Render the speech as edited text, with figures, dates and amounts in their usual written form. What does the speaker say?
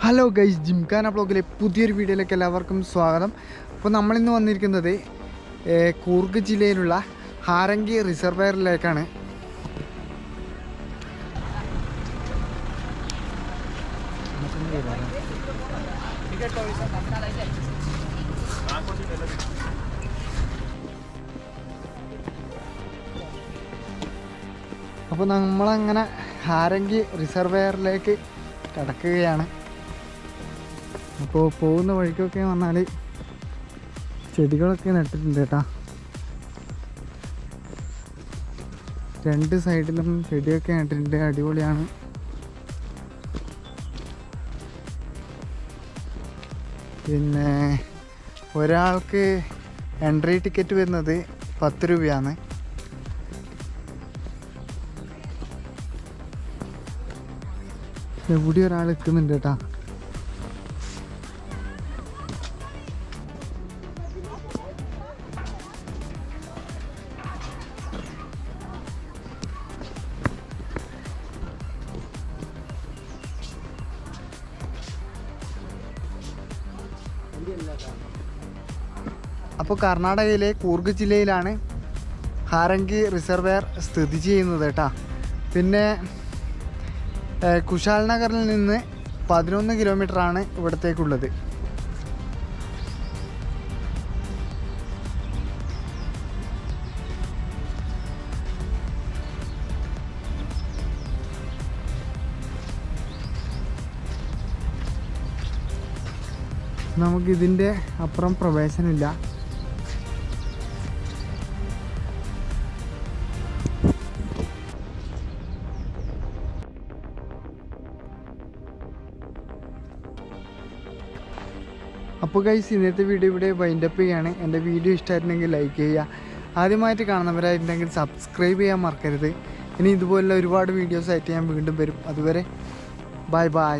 Hello guys, gymkhana ബ്ലോഗിലെ പുതിയൊരു വീഡിയോയിലേക്ക് എല്ലാവർക്കും സ്വാഗതം. അപ്പോൾ നമ്മളിന്ന് വന്നിരിക്കുന്നത് കൂർഗ് ജില്ലയിലുള്ള ഹാരംഗി റിസർവയറിലേക്കാണ്. അപ്പോൾ നമ്മളങ്ങനെ ഹാരംഗി റിസർവയറിലേക്ക് കടക്കുകയാണ്. അപ്പോൾ പോകുന്ന വഴിക്കൊക്കെ വന്നാൽ ചെടികളൊക്കെ നട്ടിട്ടുണ്ട് കേട്ടോ. രണ്ട് സൈഡിലും ചെടിയൊക്കെ നട്ടിട്ടുണ്ട്, അടിപൊളിയാണ്. പിന്നെ ഒരാൾക്ക് എൻട്രി ടിക്കറ്റ് വരുന്നത് 10 രൂപയാണ്. എവിടെ ഒരാൾ നിൽക്കുന്നുണ്ട് കേട്ടോ. അപ്പോൾ കർണാടകയിലെ കൂർഗ് ജില്ലയിലാണ് ഹാരംഗി റിസർവയർ സ്ഥിതി ചെയ്യുന്നത് കേട്ടോ. പിന്നെ കുശാൽ നഗറിൽ നിന്ന് 11 കിലോമീറ്ററാണ് ഇവിടത്തേക്കുള്ളത്. നമുക്കിതിൻ്റെ അപ്പുറം പ്രവേശനമില്ല. അപ്പോൾ ഗൈസ്, ഇന്നത്തെ വീഡിയോ ഇവിടെ വൈൻഡപ്പ് ചെയ്യുകയാണ്. എൻ്റെ വീഡിയോ ഇഷ്ടമായിട്ടുണ്ടെങ്കിൽ ലൈക്ക് ചെയ്യുക. ആദ്യമായിട്ട് കാണുന്നവരായിട്ടുണ്ടെങ്കിൽ സബ്സ്ക്രൈബ് ചെയ്യാൻ മറക്കരുത്. ഇനി ഇതുപോലുള്ള ഒരുപാട് വീഡിയോസ് ആയിട്ട് ഞാൻ വീണ്ടും വരും. അതുവരെ ബൈ ബൈ.